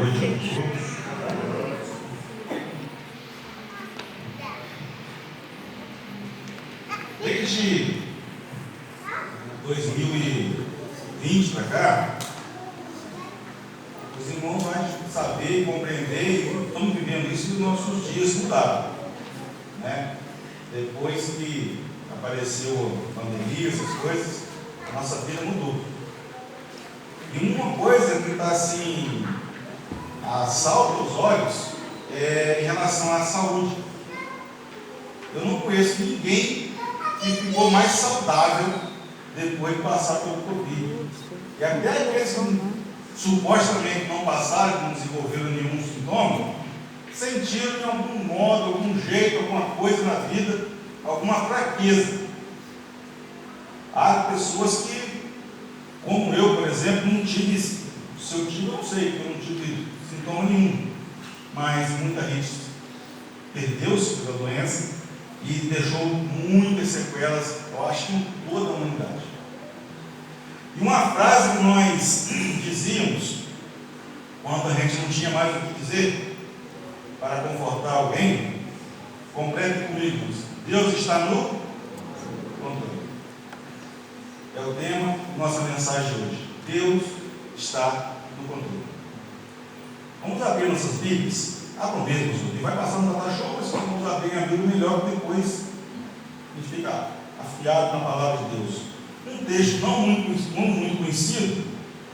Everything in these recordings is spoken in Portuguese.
noite a todos. Desde 2020 para cá, os irmãos vão saber e compreender, e estamos vivendo isso nos nossos dias mudaram, né? Depois que apareceu a pandemia, essas coisas, a nossa vida mudou. E uma coisa que está assim, a salto aos olhos, é em relação à saúde. Eu não conheço ninguém que ficou mais saudável depois de passar pelo Covid. E até aqueles que supostamente não passaram, que não desenvolveram nenhum sintoma, sentiram de algum modo, algum jeito, alguma coisa na vida, alguma fraqueza. Há pessoas que, como eu, por exemplo, não tive, se eu tive, eu não sei, eu não tive sintoma nenhum, mas muita gente perdeu-se pela doença e deixou muitas sequelas, eu acho que em toda a humanidade. E uma frase que nós dizíamos, quando a gente não tinha mais o que dizer, para confortar alguém, complete comigo: Deus está no controle. É o tema da nossa mensagem de hoje. Deus está no controle. Vamos abrir nossas Bíblias. Abram mesmo, e vai passando na show, mas vamos abrir a Bíblia melhor, que depois a gente fica afiado na palavra de Deus. Um texto não muito conhecido,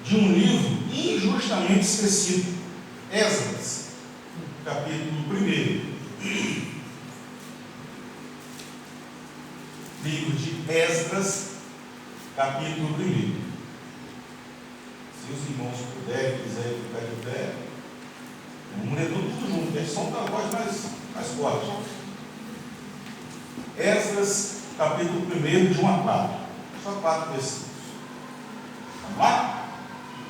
de um livro injustamente esquecido, Esdras, capítulo 1. Livro de Esdras, capítulo 1. Se os irmãos puderem, quiserem ficar de pé, vamos ler tudo junto, eles são da voz mais forte. Esdras, capítulo 1, de 1 a 4. Só 4 versículos. Vamos lá?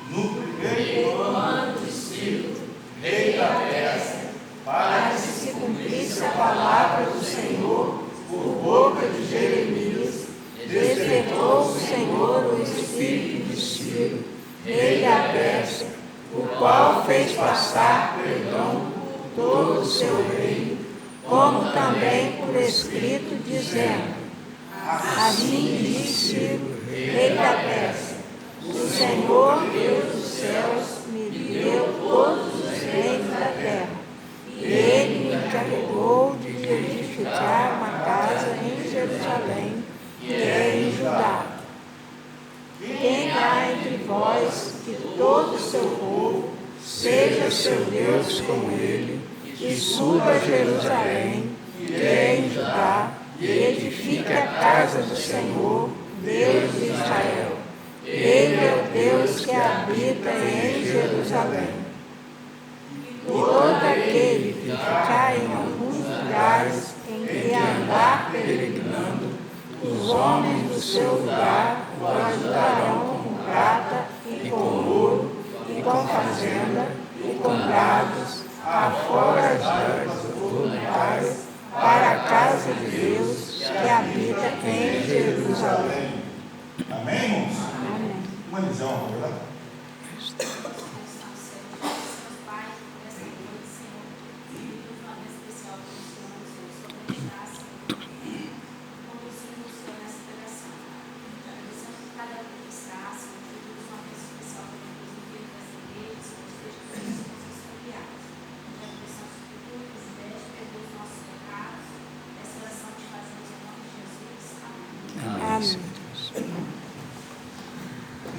No primeiro ano de Ciro, rei da Pérsia, para que se cumprisse a palavra do Senhor por boca de Jeremias, despertou o Senhor o espírito de Ciro, rei da Pérsia, o qual fez passar perdão por todo o seu reino, como também por escrito, dizendo: assim diz Ciro, rei da Pérsia: o Senhor Deus dos céus me deu todos os reinos da terra, e ele me encarregou de edificar uma casa em Jerusalém, que é em Judá. Quem há entre vós que todo o seu povo seja seu Deus com ele, e suba a Jerusalém, que é em Judá, e edifique a casa do Senhor, Deus de Israel. Ele é o Deus que habita em Jerusalém. E todo aquele que ficar em alguns lugares em que andar peregrinando, os homens do seu lugar o ajudarão com prata e com ouro, e com fazenda, e com dados, afora as dadas voluntárias, para a casa de Deus que habita em Jerusalém. Amém, irmãos? Amém. Uma visão, não é verdade? Amém.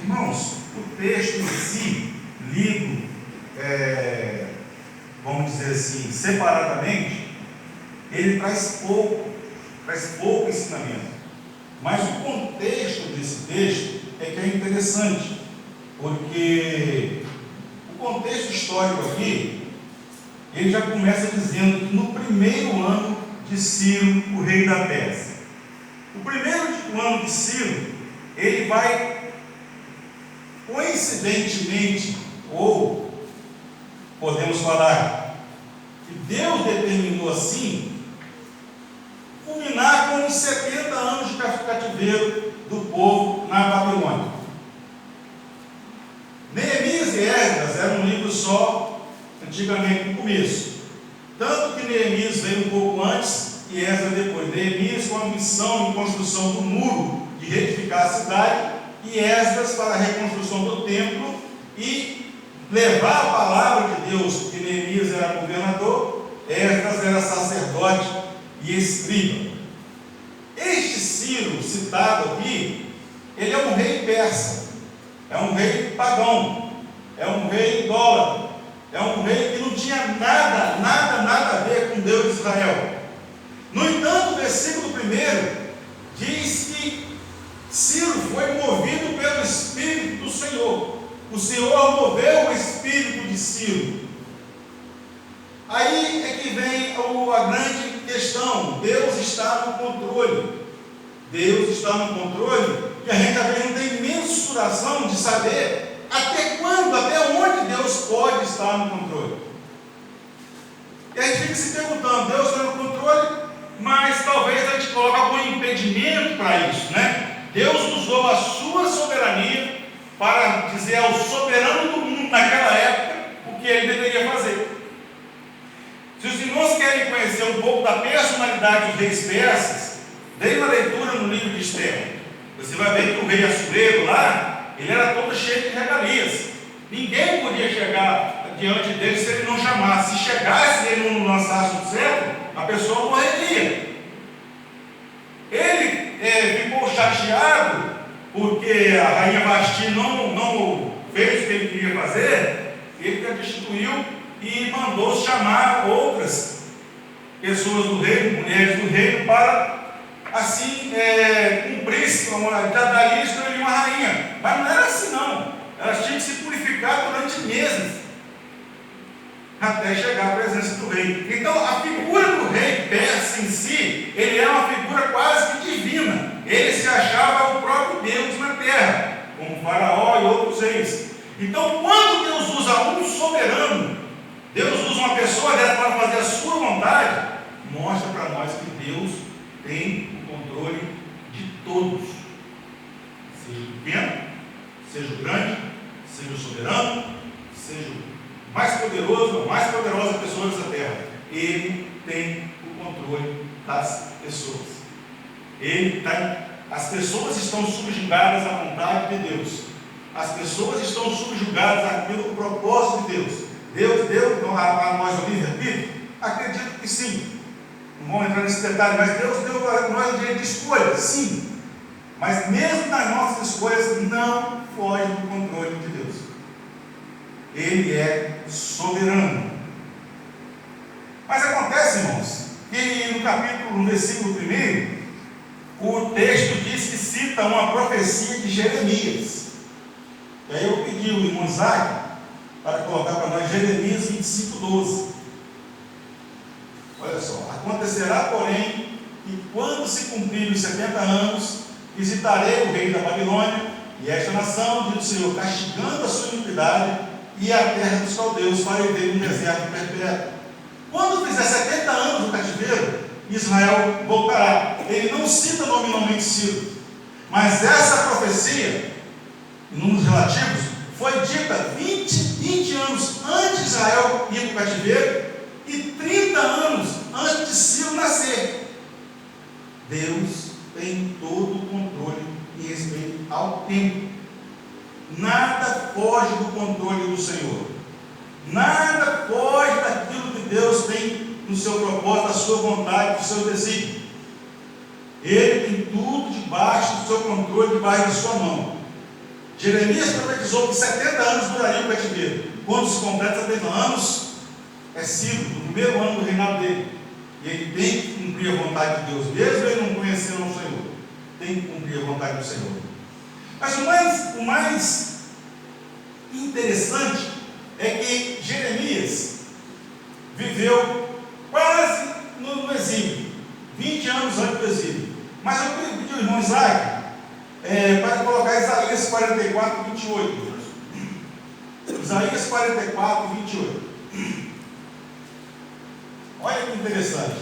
Irmãos, o texto em si, lido, vamos dizer assim, separadamente, ele traz pouco ensinamento. Mas o contexto desse texto é que é interessante, porque o contexto histórico aqui, ele já começa dizendo que no primeiro ano de Ciro, o rei da Pérsia. O primeiro ano de Ciro, ele vai, coincidentemente, ou podemos falar que Deus determinou assim, culminar com os 70 anos de cativeiro do povo na Babilônia. Neemias e Esdras eram um livro só, antigamente, no começo. Tanto que Neemias veio um pouco antes e Esdras depois. Neemias com a missão de construção do muro, de reedificar a cidade, e Esdras para a reconstrução do templo e levar a palavra de Deus, porque Neemias era governador, Esdras era sacerdote e escriba. Este Ciro citado aqui, ele é um rei persa, é um rei pagão, é um rei idólatra, é um rei que não tinha nada a ver com Deus de Israel. No entanto, o versículo 1 diz que Ciro foi movido pelo Espírito do Senhor. O Senhor moveu o espírito de Ciro. Aí é que vem a grande questão. Deus está no controle. Deus está no controle e a gente às vezes não tem mensuração de saber até quando, até onde Deus pode estar no controle. E a gente fica se perguntando, Deus está no controle, mas talvez a gente coloque algum impedimento para isso, né? Deus usou a sua soberania para dizer ao soberano do mundo naquela época o que ele deveria fazer. Se os irmãos querem conhecer um pouco da personalidade dos reis persas, dê uma leitura no livro de Esther. Você vai ver que o rei Assuero lá, ele era todo cheio de regalias. Ninguém podia chegar diante dele se ele não chamasse. Se chegasse e ele não lançasse o cetro, a pessoa morreria. Ele ficou chateado porque a rainha Vasti não fez o que ele queria fazer. Ele a destituiu e mandou chamar outras pessoas do reino, mulheres do reino, para assim cumprisse, daí escolheria uma rainha. Mas não era assim não, elas tinham que se purificar durante meses até chegar à presença do rei. Então a figura do rei persa em si, ele é uma figura quase que divina. Ele se achava o próprio Deus na terra, como Faraó e outros reis. Então quando Deus usa um soberano, Deus usa uma pessoa dessa para fazer a sua vontade, mostra para nós que Deus tem o controle de todos, seja o pequeno, seja o grande, seja o soberano, seja o mais poderoso, a mais poderosa pessoa dessa terra. Ele tem o controle das pessoas. As pessoas estão subjugadas à vontade de Deus. As pessoas estão subjugadas àquilo, propósito de Deus. Deus deu a nós o livre-arbítrio? Acredito que sim. Não vamos entrar nesse detalhe, mas Deus deu a nós o direito de escolha, sim. Mas mesmo nas nossas escolhas, não foge do controle de Deus. Ele é soberano. Mas acontece, irmãos, que no versículo 1, o texto diz que cita uma profecia de Jeremias. E aí eu pedi o irmão Isaac para colocar para nós Jeremias 25:12. Olha só, acontecerá, porém, que quando se cumprirem os 70 anos, visitarei o rei da Babilônia e esta nação, diz o Senhor, castigando a sua iniquidade e a terra dos caldeus, farei dele um deserto perpétuo. Quando fizer 70 anos do cativeiro, Israel voltará. Ele não cita nominalmente Ciro, mas essa profecia, em números relativos, foi dita 20 anos antes de Israel ir para o cativeiro e 30 anos antes de Ciro nascer. Deus tem todo o controle em respeito ao tempo. Nada foge do controle do Senhor. Nada foge daquilo que Deus tem no seu propósito, da sua vontade, do seu desígnio. Ele tem tudo debaixo do seu controle, debaixo da sua mão. Jeremias profetizou que 70 anos duraria o cativeiro. Quando se completa 70 anos, é Ciro, no primeiro ano do reinado dele. E ele tem que cumprir a vontade de Deus, mesmo ele não conhecendo o Senhor. Tem que cumprir a vontade do Senhor. Mas o mais interessante é que Jeremias viveu quase no exílio, 20 anos antes do exílio. Mas eu pedi ao irmão Isaac para colocar Isaías 44, 28. Isaías 44, 28. Olha que interessante.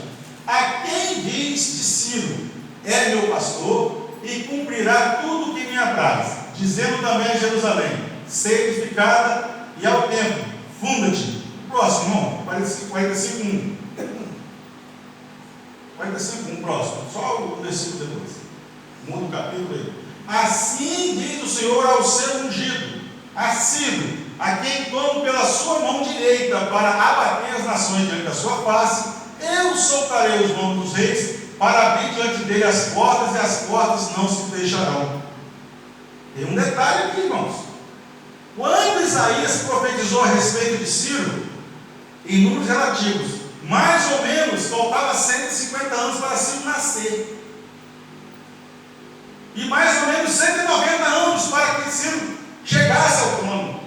A quem diz de Ciro, é meu pastor, e cumprirá tudo o que me apraz, dizendo também a Jerusalém, sei edificada, e ao tempo, funda-te. Próximo. próximo, irmão. 45:1. 45:1, próximo. Só o versículo depois. Muda o capítulo aí. Assim diz o Senhor ao seu ungido, a Ciro, a quem tomo pela sua mão direita para abater as nações diante da sua face. Eu soltarei os nomes dos reis, para abrir diante dele as portas, e as portas não se fecharão. Tem um detalhe aqui, irmãos. Quando Isaías profetizou a respeito de Ciro, em números relativos, mais ou menos faltava 150 anos para Ciro nascer, e mais ou menos 190 anos para que Ciro chegasse ao trono.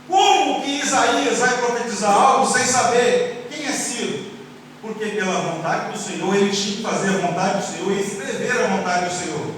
Como que Isaías vai profetizar algo sem saber quem é Ciro? Porque pela vontade do Senhor, ele tinha que fazer a vontade do Senhor e escrever a vontade do Senhor.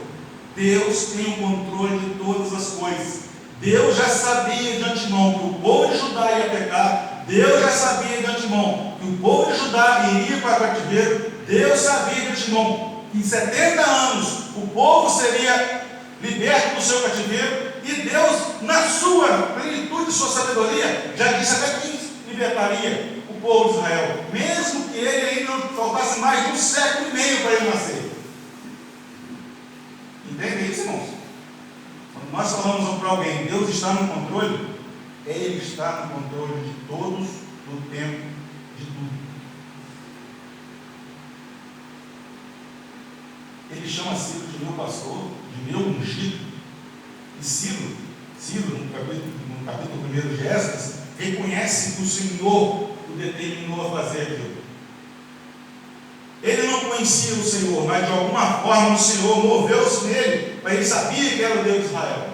Deus tem o controle de todas as coisas. Deus já sabia de antemão que o povo de Judá ia pecar. Deus já sabia de antemão que o povo de Judá iria para o cativeiro. Deus sabia de antemão que em 70 anos o povo seria liberto do seu cativeiro. E Deus, na sua plenitude, sua sabedoria, já disse até que libertaria o povo de Israel, mesmo que ele ainda faltasse mais de 1,5 século para ele nascer. Entende isso, irmãos? Quando nós falamos para alguém, Deus está no controle, Ele está no controle de todos, do tempo, de tudo. Ele chama Ciro de meu pastor, de meu ungido. E Ciro, no capítulo 1 de Esdras, reconhece que o Senhor o determinou a fazer aquilo. Ele não conhecia o Senhor, mas de alguma forma o Senhor moveu-se nele, para ele sabia que era o Deus de Israel.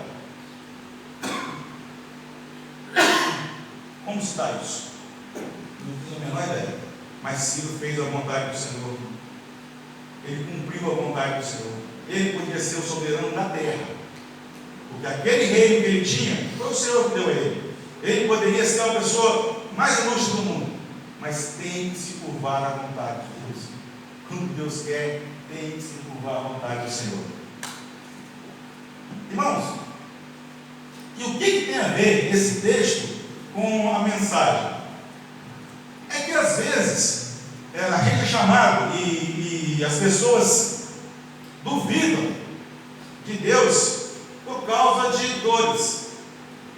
Como está isso? Não tenho a menor ideia. Mas Ciro fez a vontade do Senhor. Ele cumpriu a vontade do Senhor. Ele podia ser o soberano da terra, porque aquele reino que ele tinha, foi o Senhor que deu a ele. Ele poderia ser a pessoa mais ilustre do mundo, mas tem que se curvar à vontade de Deus. Quando Deus quer, tem que se curvar à vontade do Senhor. Irmãos, e o que tem a ver esse texto com a mensagem? É que às vezes a gente é chamado e as pessoas duvidam de Deus por causa de dores,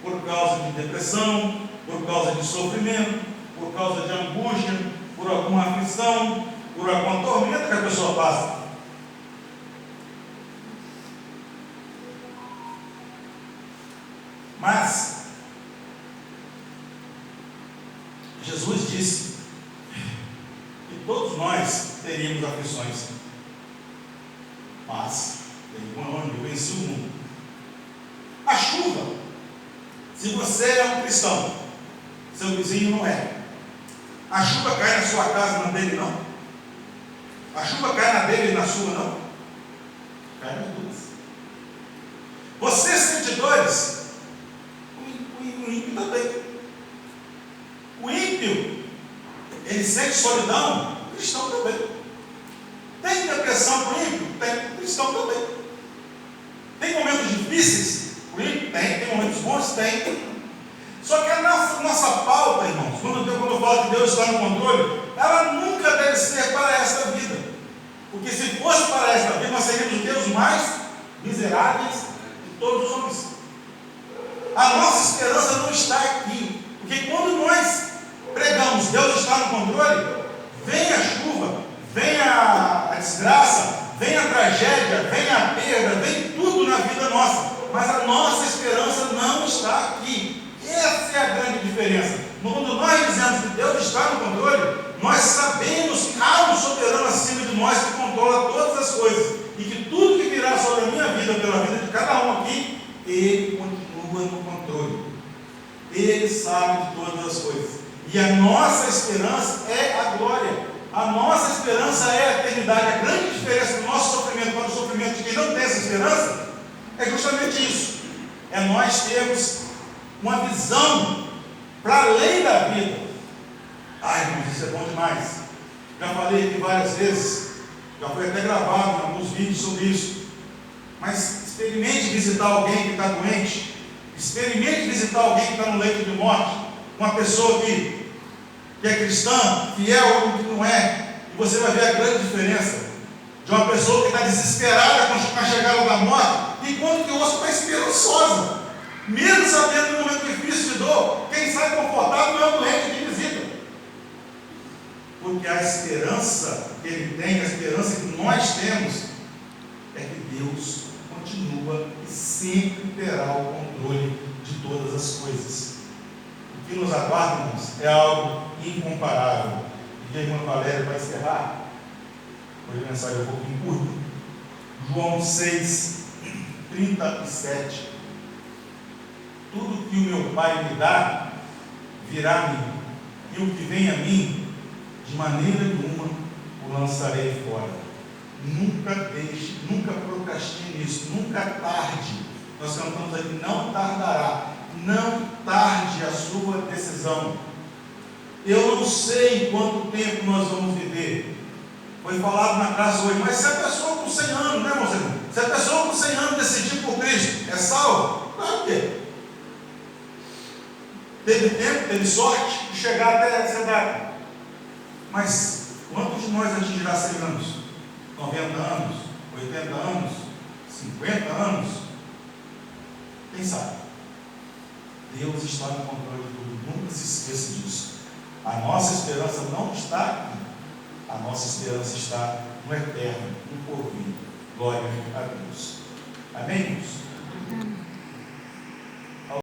por causa de depressão, por causa de sofrimento, por causa de angústia, por alguma aflição, por alguma tormenta que a pessoa passa. Mas Jesus disse que todos nós teríamos aflições, mas eu venci o mundo. A chuva, se você é um cristão, seu vizinho não é, a chuva cai na sua casa, na dele não. A chuva cai na dele e na sua não. Cai nas duas. Você sente dores, o ímpio também. O ímpio, ele sente solidão, o cristão também. Tem depressão para o ímpio? Tem, o cristão também. Tem momentos difíceis? O ímpio tem. Tem momentos bons? Tem. Só que a nossa pauta, irmãos, quando eu falo que Deus está no controle, ela nunca deve ser para esta vida. Porque se fosse para esta vida, nós seríamos os Deus mais miseráveis de todos os homens. A nossa esperança não está aqui. Porque quando nós pregamos Deus está no controle, vem a chuva, vem a desgraça, vem a tragédia, vem a perda, vem tudo na vida nossa. Mas a nossa esperança não está aqui. Essa é a grande diferença. Quando nós dizemos que Deus está no controle, nós sabemos que há um soberano acima de nós que controla todas as coisas. E que tudo que virá sobre a minha vida, pela vida de cada um aqui, Ele continua no controle. Ele sabe de todas as coisas. E a nossa esperança é a glória. A nossa esperança é a eternidade. A grande diferença do nosso sofrimento para o sofrimento de quem não tem essa esperança é justamente isso. É nós termos uma visão para além da vida. Ai, irmãos, isso é bom demais. Já falei aqui várias vezes, já foi até gravado em alguns vídeos sobre isso. Mas experimente visitar alguém que está doente, experimente visitar alguém que está no leito de morte, uma pessoa que que é cristã, fiel ou que não é, e você vai ver a grande diferença de uma pessoa que está desesperada com a chegada da morte, enquanto que o outro está esperançosa, mesmo sabendo no momento difícil de dor, quem sai confortável é o doente que visita, porque a esperança que ele tem, a esperança que nós temos, é que Deus continua e sempre terá o controle de todas as coisas. O que nos aguarda, irmãos, é algo incomparável. E a irmã Valéria vai encerrar. Hoje a mensagem é um pouquinho curta. João 6, 37. Tudo que o meu Pai me dá, virá a mim. E o que vem a mim, de maneira nenhuma, o lançarei fora. Nunca deixe, nunca procrastine isso, nunca tarde. Nós cantamos aqui, não tardará. Não tarde a sua decisão. Eu não sei quanto tempo nós vamos viver. Foi falado na classe hoje, mas se a pessoa com 100 anos, né, irmão? Se a pessoa com 100 anos decidir por Cristo, é salva? Não, o quê? Teve tempo, teve sorte de chegar até essa idade. Mas quantos de nós atingirá 100 anos? 90 anos? 80 anos? 50 anos? Quem sabe? Deus está no controle de tudo. Nunca se esqueça disso. A nossa esperança não está aqui. A nossa esperança está no eterno, no porvir. Glória a Deus. Amém, irmãos?